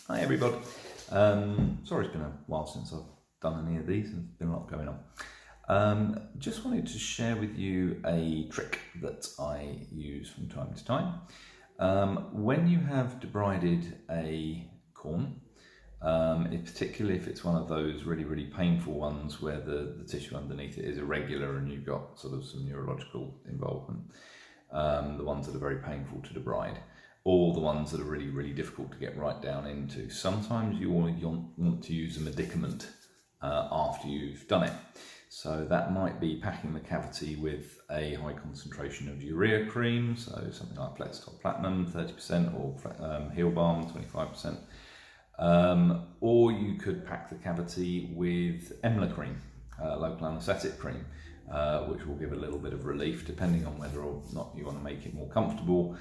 Hi everybody. Sorry it's been a while since I've done any of these, and there's been a lot going on. Just wanted to share with you a trick that I use from time to time. When you have debrided a corn, particularly if it's one of those really painful ones where the tissue underneath it is irregular and you've got sort of some neurological involvement, the ones that are very painful to debride, or the ones that are really difficult to get right down into. Sometimes you want to use a medicament after you've done it. So that might be packing the cavity with a high concentration of urea cream, so something like Flex-Top Platinum 30% or Heel Balm 25%. Or you could pack the cavity with Emla cream, local anaesthetic cream, which will give a little bit of relief depending on whether or not you want to make it more comfortable.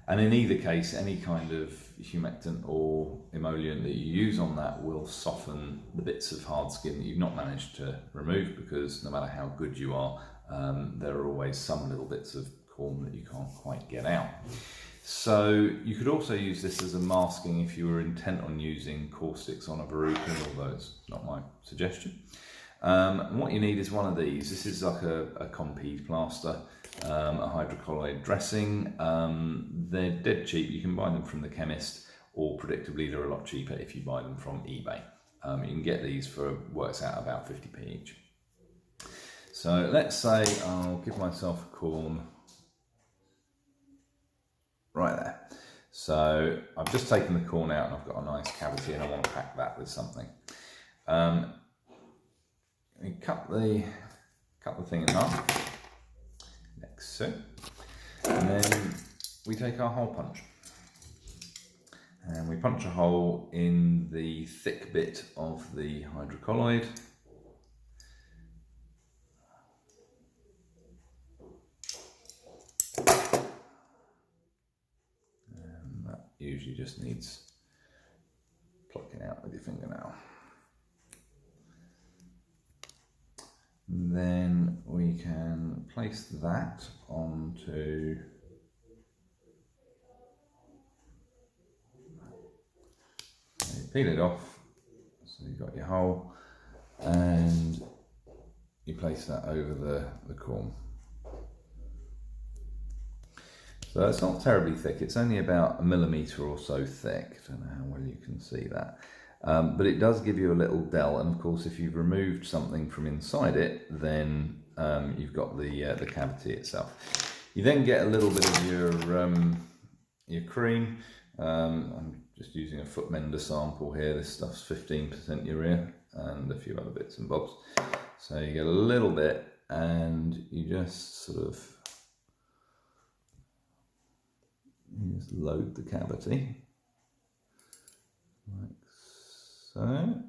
And in either case, any kind of humectant or emollient that you use on that will soften the bits of hard skin that you've not managed to remove, because no matter how good you are, there are always some little bits of corn that you can't quite get out. So you could also use this as a masking if you were intent on using caustics on a verruca, although it's not my suggestion. What you need is one of these. This is like a Compeed plaster, a hydrocolloid dressing. They're dead cheap. You can buy them from the chemist, or predictably they're a lot cheaper if you buy them from eBay. You can get these for, works out about 50p each. So let's say I'll give myself a corn right there. So I've just taken the corn out and I've got a nice cavity and I want to pack that with something. We cut the thing in half, like so, and then we take our hole punch and we punch a hole in the thick bit of the hydrocolloid. And that usually just needs plucking out with your fingernail. Then we can place that onto peel it off, so you've got your hole, and you place that over the corn. So it's not terribly thick, it's only about 1 millimetre or so thick. I don't know how well you can see that. But it does give you a little dell, and of course if you've removed something from inside it, then you've got the cavity itself. You then get a little bit of your cream. I'm just using a foot mender sample here. This stuff's 15% urea and a few other bits and bobs. So you get a little bit and you just sort of load the cavity like so.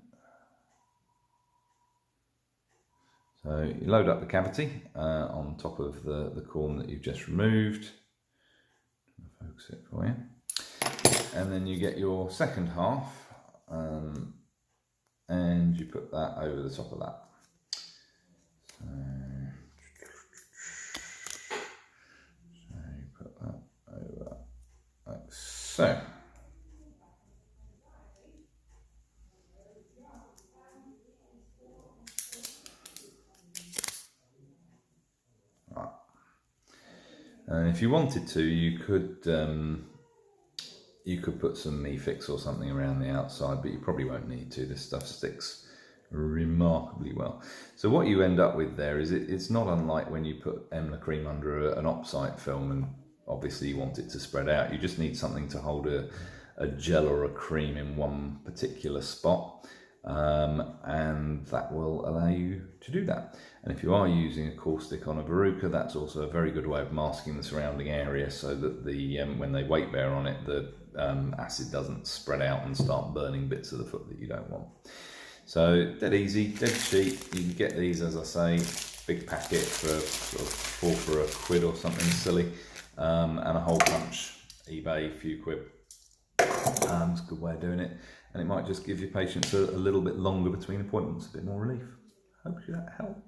So you load up the cavity on top of the corn that you've just removed. I'll focus it for you. And then you get your second half and you put that over the top of that. So you put that over like so. And if you wanted to, you could put some Meafix or something around the outside, but you probably won't need to. This stuff sticks remarkably well. So what you end up with there is it's not unlike when you put Emla cream under an opsite film, and obviously you want it to spread out. You just need something to hold a gel or a cream in one particular spot. And that will allow you to do that. And if you are using a caustic on a verruca, that's also a very good way of masking the surrounding area, so that when they weight bear on it, the acid doesn't spread out and start burning bits of the foot that you don't want. So dead easy, dead cheap. You can get these, as I say, big packet for sort of 4 for £1 or something silly, and a hole punch, eBay, few quid. It's a good way of doing it, and it might just give your patients a little bit longer between appointments, a bit more relief. Hope that helped.